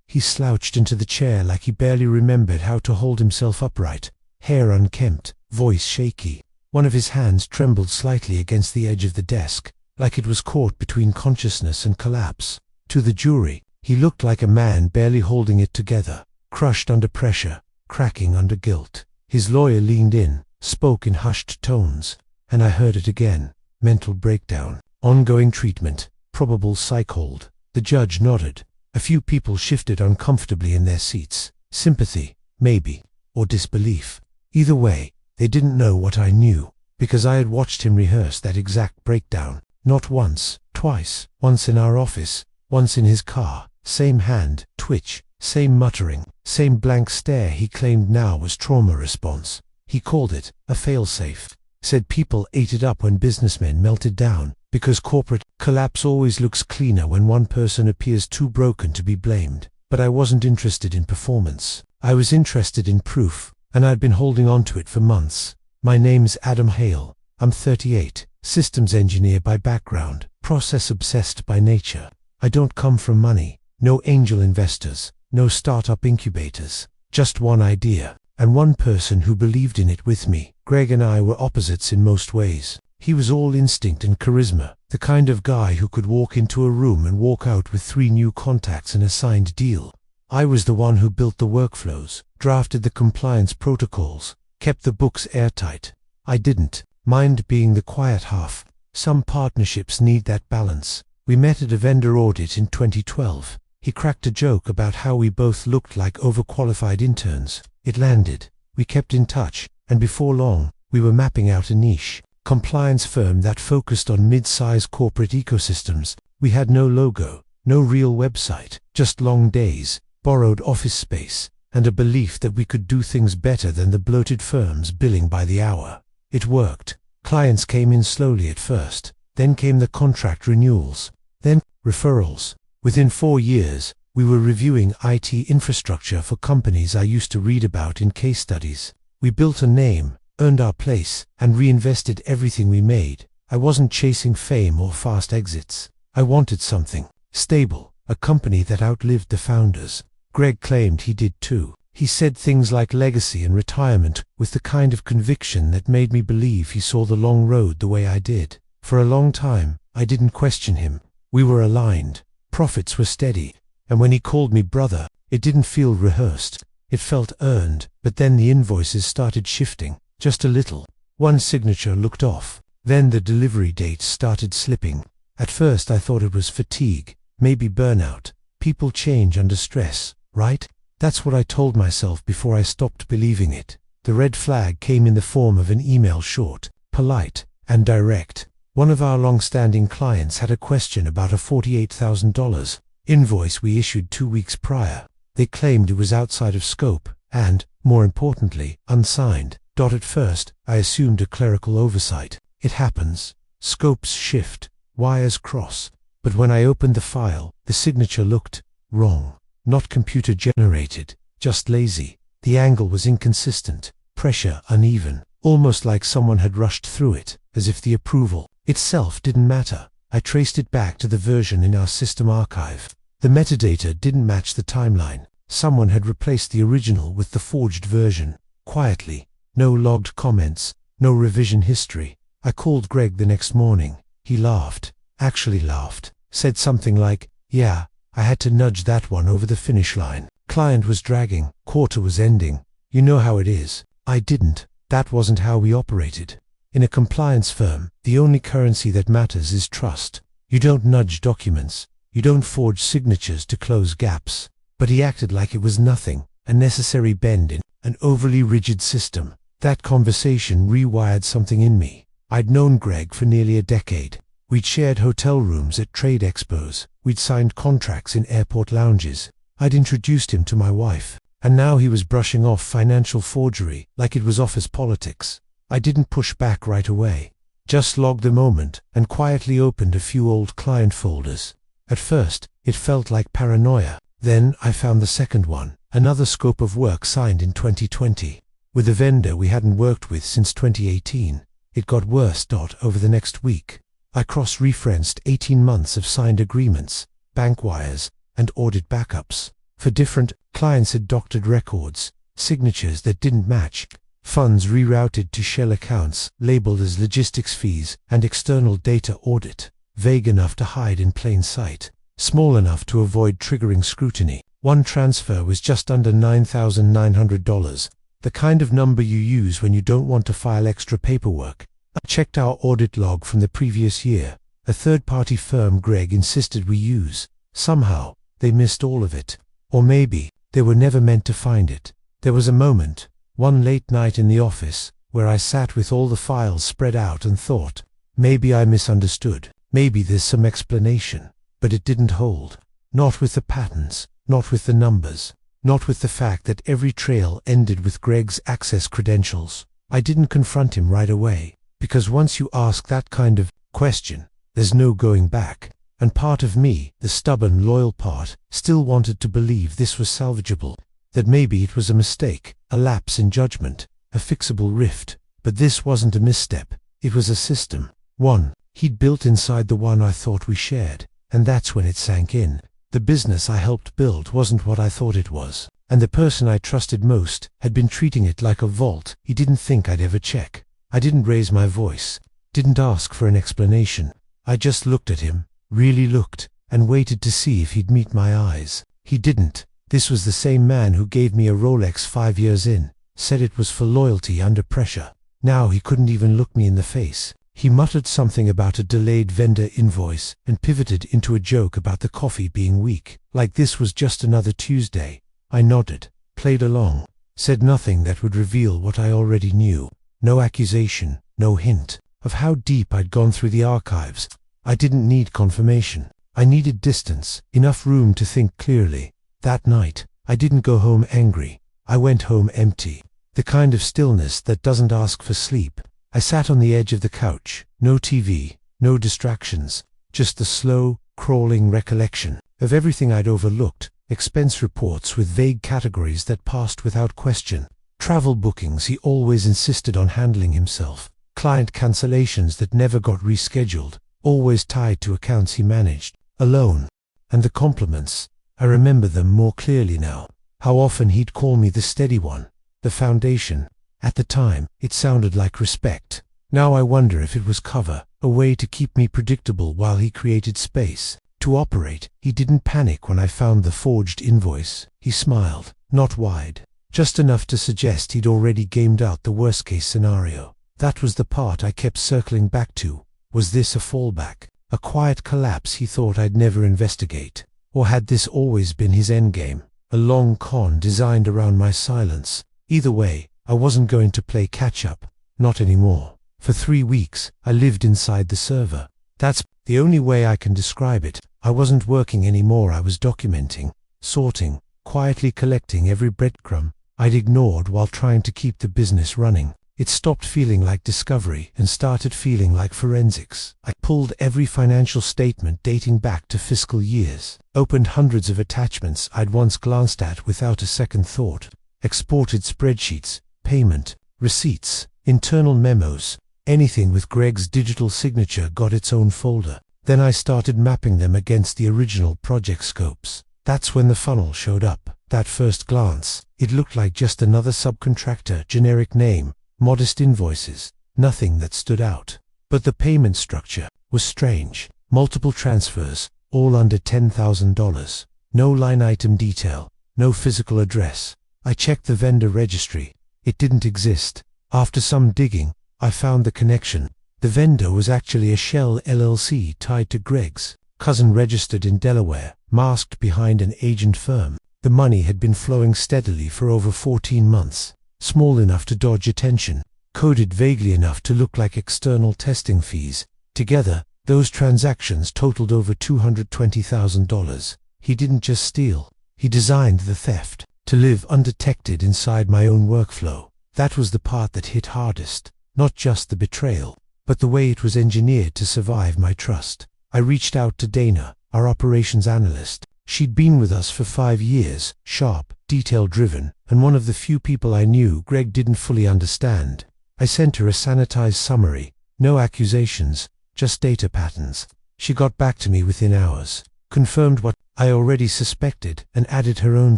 He slouched into the chair like he barely remembered how to hold himself upright, hair unkempt, voice shaky. One of his hands trembled slightly against the edge of the desk, like it was caught between consciousness and collapse. To the jury, he looked like a man barely holding it together, crushed under pressure, cracking under guilt. His lawyer leaned in, spoke in hushed tones, and I heard it again. Mental breakdown, ongoing treatment, probable psych hold. The judge nodded. A few people shifted uncomfortably in their seats. Sympathy, maybe, or disbelief. Either way, they didn't know what I knew, because I had watched him rehearse that exact breakdown. Not once, twice. Once in our office, once in his car. Same hand, twitch, same muttering, same blank stare he claimed now was trauma response. He called it a failsafe. Said people ate it up when businessmen melted down, because corporate collapse always looks cleaner when one person appears too broken to be blamed. But I wasn't interested in performance. I was interested in proof, and I'd been holding on to it for months. My name's Adam Hale. I'm 38, systems engineer by background, process obsessed by nature. I don't come from money, no angel investors, no startup incubators, just one idea, and one person who believed in it with me. Greg and I were opposites in most ways. He was all instinct and charisma, the kind of guy who could walk into a room and walk out with 3 new contacts and a signed deal. I was the one who built the workflows, drafted the compliance protocols, kept the books airtight. I didn't mind being the quiet half. Some partnerships need that balance. We met at a vendor audit in 2012. He cracked a joke about how we both looked like overqualified interns. It landed. We kept in touch, and before long, we were mapping out a niche compliance firm that focused on mid-size corporate ecosystems. We had no logo, no real website, just long days, borrowed office space, and a belief that we could do things better than the bloated firms billing by the hour. It worked. Clients came in slowly at first, then came the contract renewals, then referrals. Within 4 years, we were reviewing IT infrastructure for companies I used to read about in case studies. We built a name, earned our place, and reinvested everything we made. I wasn't chasing fame or fast exits. I wanted something stable, a company that outlived the founders. Greg claimed he did too. He said things like legacy and retirement with the kind of conviction that made me believe he saw the long road the way I did. For a long time, I didn't question him. We were aligned. Profits were steady. And when he called me brother, it didn't feel rehearsed. It felt earned. But then the invoices started shifting, just a little. One signature looked off. Then the delivery date started slipping. At first I thought it was fatigue, maybe burnout. People change under stress, right? That's what I told myself before I stopped believing it. The red flag came in the form of an email, short, polite, and direct. One of our long-standing clients had a question about a $48,000 invoice we issued 2 weeks prior. They claimed it was outside of scope and, more importantly, unsigned. At first, I assumed a clerical oversight. It happens. Scopes shift, wires cross. But when I opened the file, the signature looked wrong. Not computer-generated, just lazy. The angle was inconsistent, pressure uneven, almost like someone had rushed through it, as if the approval itself didn't matter. I traced it back to the version in our system archive. The metadata didn't match the timeline. Someone had replaced the original with the forged version, quietly. No logged comments, no revision history. I called Greg the next morning. He laughed, actually laughed, said something like, "Yeah, I had to nudge that one over the finish line. Client was dragging, quarter was ending. You know how it is." I didn't. That wasn't how we operated. In a compliance firm, the only currency that matters is trust. You don't nudge documents. You don't forge signatures to close gaps. But he acted like it was nothing, a necessary bend in an overly rigid system. That conversation rewired something in me. I'd known Greg for nearly a decade. We'd shared hotel rooms at trade expos. We'd signed contracts in airport lounges. I'd introduced him to my wife. And now he was brushing off financial forgery like it was office politics. I didn't push back right away. Just logged the moment and quietly opened a few old client folders. At first, it felt like paranoia. Then I found the second one, another scope of work signed in 2020. With a vendor we hadn't worked with since 2018. It got worse. Over the next week, I cross-referenced 18 months of signed agreements, bank wires, and audit backups. For different clients had doctored records, signatures that didn't match, funds rerouted to shell accounts labeled as logistics fees, and external data audit, vague enough to hide in plain sight, small enough to avoid triggering scrutiny. One transfer was just under $9,900, the kind of number you use when you don't want to file extra paperwork. I checked our audit log from the previous year, a third-party firm Greg insisted we use. Somehow, they missed all of it. Or maybe, they were never meant to find it. There was a moment, one late night in the office, where I sat with all the files spread out and thought, maybe I misunderstood, maybe there's some explanation. But it didn't hold. Not with the patterns, not with the numbers, not with the fact that every trail ended with Greg's access credentials. I didn't confront him right away, because once you ask that kind of question, there's no going back. And part of me, the stubborn, loyal part, still wanted to believe this was salvageable, that maybe it was a mistake, a lapse in judgment, a fixable rift. But this wasn't a misstep, it was a system. One he'd built inside the one I thought we shared. And that's when it sank in. The business I helped build wasn't what I thought it was. And the person I trusted most had been treating it like a vault he didn't think I'd ever check. I didn't raise my voice, didn't ask for an explanation. I just looked at him, really looked, and waited to see if he'd meet my eyes. He didn't. This was the same man who gave me a Rolex 5 years in, said it was for loyalty under pressure. Now he couldn't even look me in the face. He muttered something about a delayed vendor invoice and pivoted into a joke about the coffee being weak, like this was just another Tuesday. I nodded, played along, said nothing that would reveal what I already knew. No accusation, no hint of how deep I'd gone through the archives. I didn't need confirmation. I needed distance, enough room to think clearly. That night, I didn't go home angry. I went home empty. The kind of stillness that doesn't ask for sleep. I sat on the edge of the couch, no TV, no distractions, just the slow, crawling recollection of everything I'd overlooked, expense reports with vague categories that passed without question, travel bookings he always insisted on handling himself, client cancellations that never got rescheduled, always tied to accounts he managed, alone. And the compliments, I remember them more clearly now. How often he'd call me the steady one, the foundation. At the time, it sounded like respect. Now I wonder if it was cover, a way to keep me predictable while he created space to operate. He didn't panic when I found the forged invoice. He smiled, not wide, just enough to suggest he'd already gamed out the worst-case scenario. That was the part I kept circling back to. Was this a fallback, a quiet collapse he thought I'd never investigate? Or had this always been his endgame, a long con designed around my silence? Either way, I wasn't going to play catch-up, not anymore. For 3 weeks, I lived inside the server. That's the only way I can describe it. I wasn't working anymore. I was documenting, sorting, quietly collecting every breadcrumb I'd ignored while trying to keep the business running. It stopped feeling like discovery and started feeling like forensics. I pulled every financial statement dating back to fiscal years, opened hundreds of attachments I'd once glanced at without a second thought, exported spreadsheets, payment, receipts, internal memos, anything with Greg's digital signature got its own folder. Then I started mapping them against the original project scopes. That's when the funnel showed up. That first glance, it looked like just another subcontractor, generic name, modest invoices, nothing that stood out. But the payment structure was strange. Multiple transfers, all under $10,000. No line item detail, no physical address. I checked the vendor registry. It didn't exist. After some digging, I found the connection. The vendor was actually a shell LLC tied to Greg's cousin, registered in Delaware, masked behind an agent firm. The money had been flowing steadily for over 14 months, small enough to dodge attention, coded vaguely enough to look like external testing fees. Together, those transactions totaled over $220,000. He didn't just steal, he designed the theft to live undetected inside my own workflow. That was the part that hit hardest, not just the betrayal, but the way it was engineered to survive my trust. I reached out to Dana, our operations analyst. She'd been with us for 5 years, sharp, detail-driven, and one of the few people I knew Greg didn't fully understand. I sent her a sanitized summary, no accusations, just data patterns. She got back to me within hours. confirmed what I already suspected, and added her own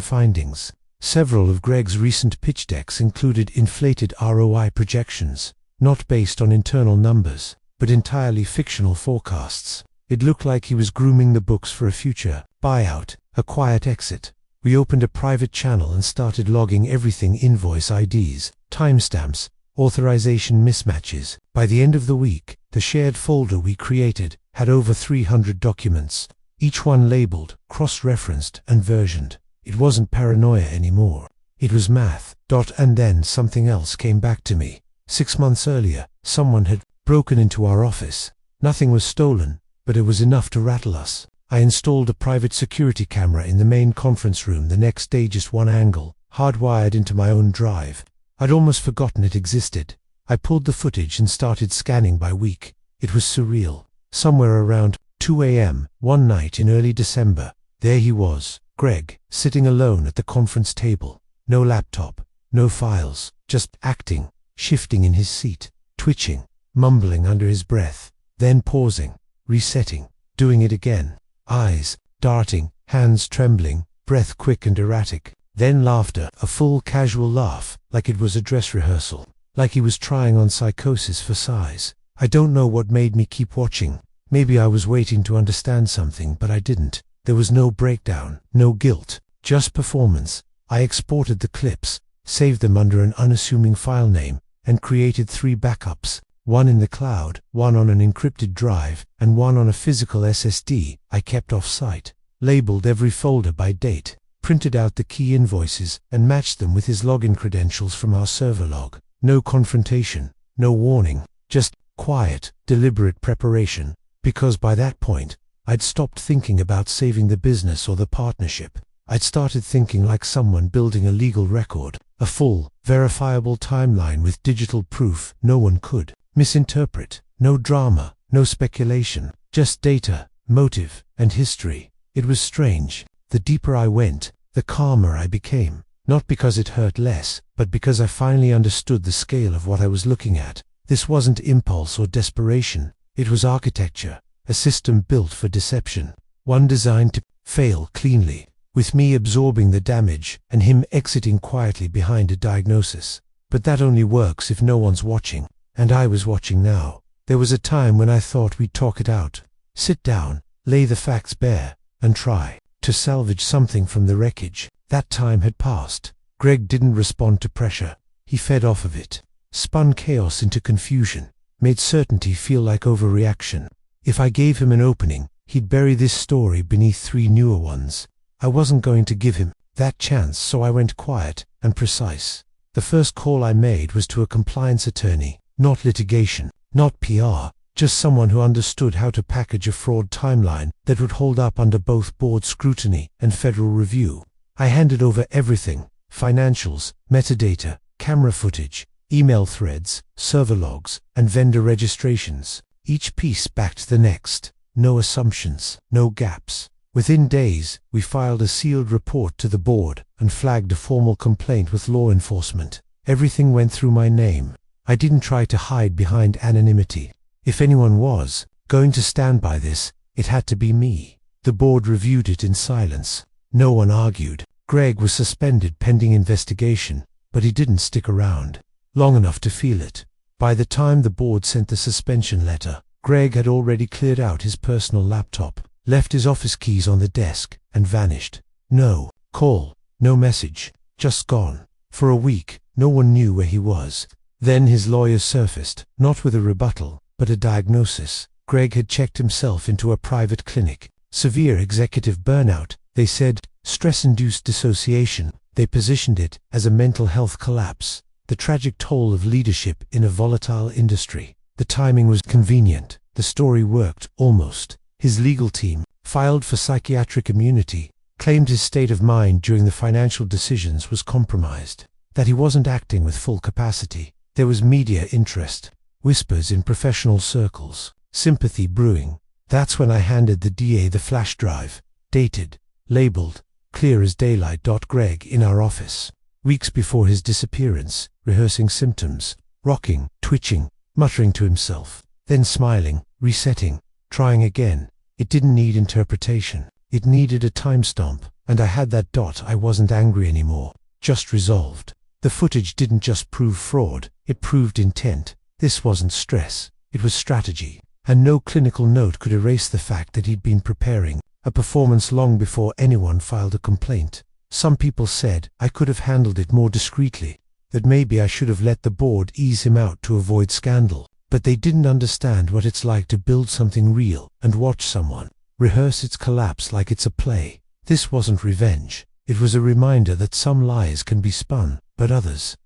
findings. Several of Greg's recent pitch decks included inflated ROI projections, not based on internal numbers, but entirely fictional forecasts. It looked like he was grooming the books for a future buyout, a quiet exit. We opened a private channel and started logging everything: invoice IDs, timestamps, authorization mismatches. By the end of the week, the shared folder we created had over 300 documents, each one labeled, cross-referenced, and versioned. It wasn't paranoia anymore. It was math. And then something else came back to me. 6 months earlier, someone had broken into our office. Nothing was stolen, but it was enough to rattle us. I installed a private security camera in the main conference room the next day, just one angle, hardwired into my own drive. I'd almost forgotten it existed. I pulled the footage and started scanning by week. It was surreal. Somewhere around 2 a.m. one night in early December, there he was, Greg, sitting alone at the conference table. No laptop, no files, just acting, shifting in his seat, twitching, mumbling under his breath, then pausing, resetting, doing it again. Eyes darting, hands trembling, breath quick and erratic. Then laughter, a full casual laugh, like it was a dress rehearsal, like he was trying on psychosis for size. I don't know what made me keep watching. Maybe I was waiting to understand something, but I didn't. There was no breakdown, no guilt, just performance. I exported the clips, saved them under an unassuming file name, and created 3 backups, one in the cloud, one on an encrypted drive, and one on a physical SSD I kept off-site. Labeled every folder by date, printed out the key invoices, and matched them with his login credentials from our server log. No confrontation, no warning, just quiet, deliberate preparation, because by that point, I'd stopped thinking about saving the business or the partnership. I'd started thinking like someone building a legal record, a full, verifiable timeline with digital proof no one could misinterpret. No drama, no speculation, just data, motive, and history. It was strange. The deeper I went, the calmer I became. Not because it hurt less, but because I finally understood the scale of what I was looking at. This wasn't impulse or desperation. It was architecture, a system built for deception, one designed to fail cleanly, with me absorbing the damage and him exiting quietly behind a diagnosis. But that only works if no one's watching, and I was watching now. There was a time when I thought we'd talk it out, sit down, lay the facts bare, and try to salvage something from the wreckage. That time had passed. Greg didn't respond to pressure. He fed off of it, spun chaos into confusion, made certainty feel like overreaction. If I gave him an opening, he'd bury this story beneath 3 newer ones. I wasn't going to give him that chance, so I went quiet and precise. The first call I made was to a compliance attorney, not litigation, not PR, just someone who understood how to package a fraud timeline that would hold up under both board scrutiny and federal review. I handed over everything: financials, metadata, camera footage, email threads, server logs, and vendor registrations. Each piece backed the next. No assumptions, no gaps. Within days, we filed a sealed report to the board and flagged a formal complaint with law enforcement. Everything went through my name. I didn't try to hide behind anonymity. If anyone was going to stand by this, it had to be me. The board reviewed it in silence. No one argued. Greg was suspended pending investigation, but he didn't stick around long enough to feel it. By the time the board sent the suspension letter, Greg had already cleared out his personal laptop, left his office keys on the desk, and vanished. No call, no message, just gone. For a week, no one knew where he was. Then his lawyers surfaced, not with a rebuttal, but a diagnosis. Greg had checked himself into a private clinic. Severe executive burnout, they said. Stress-induced dissociation, they positioned it as a mental health collapse. The tragic toll of leadership in a volatile industry. The timing was convenient. The story worked, almost. His legal team filed for psychiatric immunity, claimed his state of mind during the financial decisions was compromised, that he wasn't acting with full capacity. There was media interest, whispers in professional circles, sympathy brewing. That's when I handed the DA the flash drive, dated, labeled, clear as daylight. Greg in our office, weeks before his disappearance, rehearsing symptoms, rocking, twitching, muttering to himself, then smiling, resetting, trying again. It didn't need interpretation. It needed a timestamp, and I had that dot. I wasn't angry anymore, just resolved. The footage didn't just prove fraud, it proved intent. This wasn't stress, it was strategy. And no clinical note could erase the fact that he'd been preparing a performance long before anyone filed a complaint. Some people said I could have handled it more discreetly, that maybe I should have let the board ease him out to avoid scandal. But they didn't understand what it's like to build something real and watch someone rehearse its collapse like it's a play. This wasn't revenge. It was a reminder that some lies can be spun, but others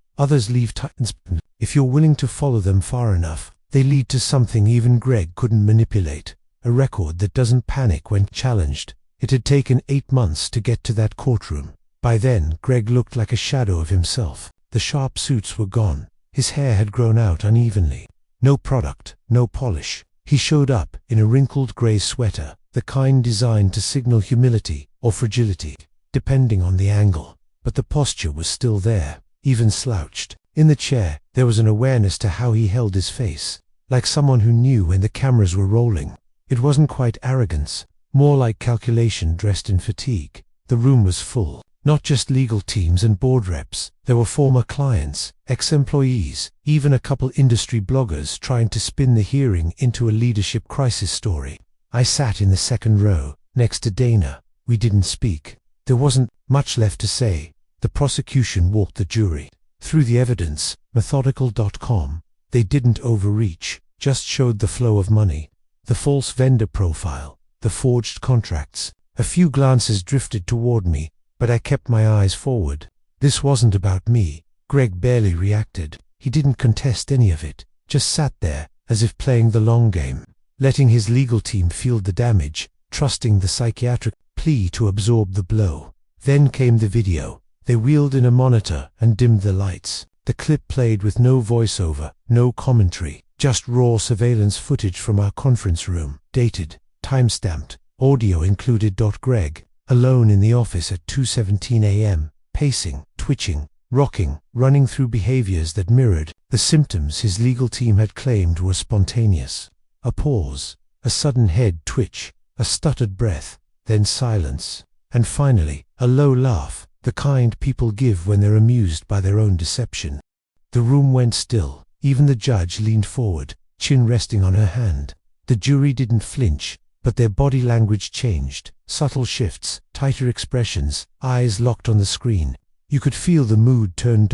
leave titans. If you're willing to follow them far enough, they lead to something even Greg couldn't manipulate. A record that doesn't panic when challenged. It had taken 8 months to get to that courtroom. By then, Greg looked like a shadow of himself. The sharp suits were gone. His hair had grown out unevenly. No product, no polish. He showed up in a wrinkled gray sweater, the kind designed to signal humility or fragility, depending on the angle. But the posture was still there, even slouched. In the chair, there was an awareness to how he held his face, like someone who knew when the cameras were rolling. It wasn't quite arrogance, more like calculation dressed in fatigue. The room was full. Not just legal teams and board reps, there were former clients, ex-employees, even a couple industry bloggers trying to spin the hearing into a leadership crisis story. I sat in the second row, next to Dana. We didn't speak. There wasn't much left to say. The prosecution walked the jury through the evidence, methodical.com. They didn't overreach, just showed the flow of money, the false vendor profile, the forged contracts. A few glances drifted toward me, but I kept my eyes forward. This wasn't about me. Greg barely reacted. He didn't contest any of it, just sat there, as if playing the long game, letting his legal team feel the damage, trusting the psychiatric plea to absorb the blow. Then came the video. They wheeled in a monitor and dimmed the lights. The clip played with no voiceover, no commentary, just raw surveillance footage from our conference room, dated, time-stamped, audio included. Greg, alone in the office at 2:17 a.m., pacing, twitching, rocking, running through behaviors that mirrored the symptoms his legal team had claimed were spontaneous. A pause, a sudden head twitch, a stuttered breath, then silence, and finally, a low laugh, the kind people give when they're amused by their own deception. The room went still. Even the judge leaned forward, chin resting on her hand. The jury didn't flinch, but their body language changed. Subtle shifts, tighter expressions, eyes locked on the screen. You could feel the mood turn.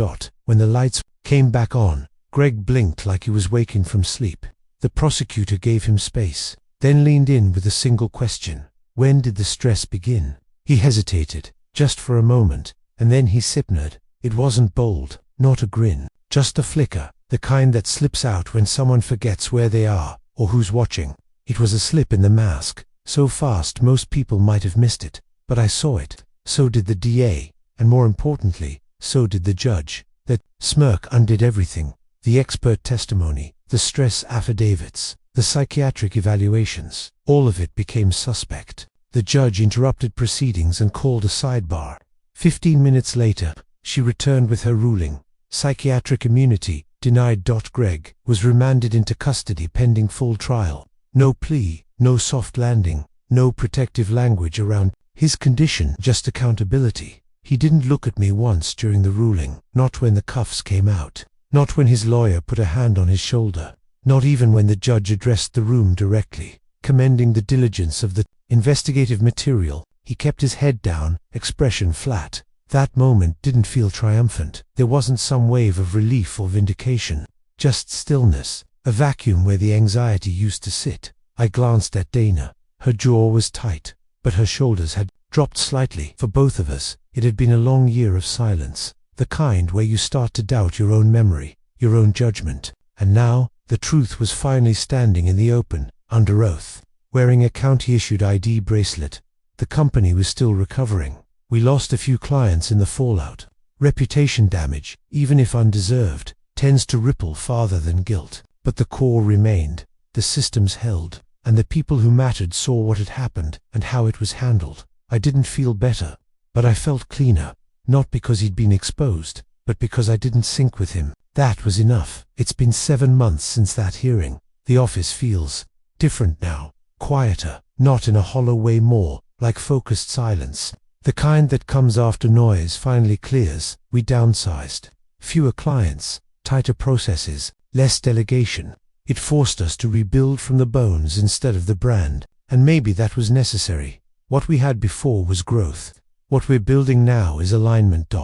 When the lights came back on, Greg blinked like he was waking from sleep. The prosecutor gave him space, then leaned in with a single question. When did the stress begin? He hesitated, just for a moment, and then he simpered. It wasn't bold, not a grin, just a flicker, the kind that slips out when someone forgets where they are, or who's watching. It was a slip in the mask, so fast most people might have missed it, but I saw it. So did the DA, and more importantly, so did the judge. That smirk undid everything. The expert testimony, the stress affidavits, the psychiatric evaluations, all of it became suspect. The judge interrupted proceedings and called a sidebar. 15 minutes later, she returned with her ruling. Psychiatric immunity, denied. Greg was remanded into custody pending full trial. No plea, no soft landing, no protective language around his condition, just accountability. He didn't look at me once during the ruling, not when the cuffs came out, not when his lawyer put a hand on his shoulder, not even when the judge addressed the room directly, commending the diligence of the investigative material. He kept his head down, expression flat. That moment didn't feel triumphant. There wasn't some wave of relief or vindication, just stillness, a vacuum where the anxiety used to sit. I glanced at Dana. Her jaw was tight, but her shoulders had dropped slightly. For both of us, it had been a long year of silence, the kind where you start to doubt your own memory, your own judgment. And now, the truth was finally standing in the open, under oath, wearing a county-issued ID bracelet. The company was still recovering. We lost a few clients in the fallout. Reputation damage, even if undeserved, tends to ripple farther than guilt. But the core remained, the systems held, and the people who mattered saw what had happened and how it was handled. I didn't feel better, but I felt cleaner, not because he'd been exposed, but because I didn't sync with him. That was enough. It's been 7 months since that hearing. The office feels different now, quieter, not in a hollow way, more like focused silence. The kind that comes after noise finally clears. We downsized. Fewer clients, tighter processes, less delegation. It forced us to rebuild from the bones instead of the brand, and maybe that was necessary. What we had before was growth. What we're building now is alignment.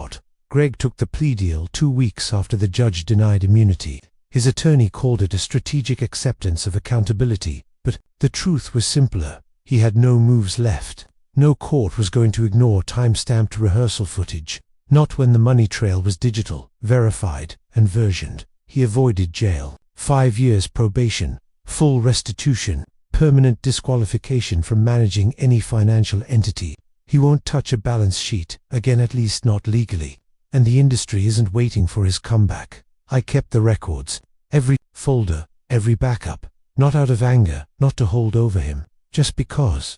Greg took the plea deal 2 weeks after the judge denied immunity. His attorney called it a strategic acceptance of accountability, but the truth was simpler. He had no moves left. No court was going to ignore time-stamped rehearsal footage, not when the money trail was digital, verified, and versioned. He avoided jail, 5 years probation, full restitution, permanent disqualification from managing any financial entity. He won't touch a balance sheet, again, at least not legally. And the industry isn't waiting for his comeback. I kept the records, every folder, every backup, not out of anger, not to hold over him, just because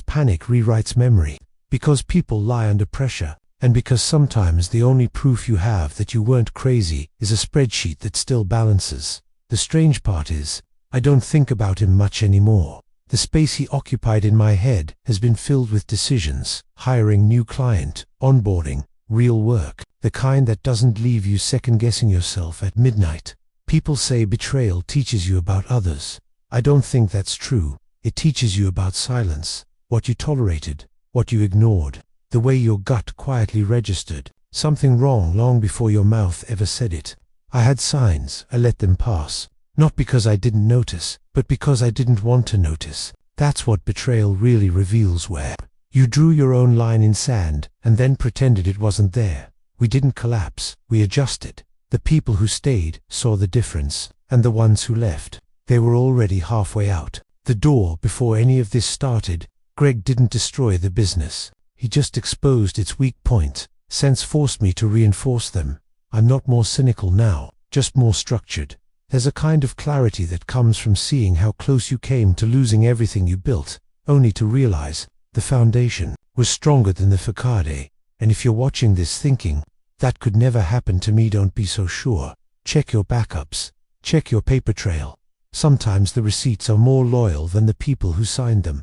panic rewrites memory, because people lie under pressure, and because sometimes the only proof you have that you weren't crazy is a spreadsheet that still balances. The strange part is, I don't think about him much anymore. The space he occupied in my head has been filled with decisions, hiring new client, onboarding, real work, the kind that doesn't leave you second-guessing yourself at midnight. People say betrayal teaches you about others. I don't think that's true. It teaches you about silence, what you tolerated, what you ignored, the way your gut quietly registered something wrong long before your mouth ever said it. I had signs, I let them pass, not because I didn't notice, but because I didn't want to notice. That's what betrayal really reveals, where you drew your own line in sand and then pretended it wasn't there. We didn't collapse, we adjusted. The people who stayed saw the difference, and the ones who left, they were already halfway out the door before any of this started. Greg didn't destroy the business. He just exposed its weak points. Sense forced me to reinforce them. I'm not more cynical now, just more structured. There's a kind of clarity that comes from seeing how close you came to losing everything you built, only to realize the foundation was stronger than the facade. And if you're watching this thinking, that could never happen to me, don't be so sure. Check your backups. Check your paper trail. Sometimes the receipts are more loyal than the people who signed them.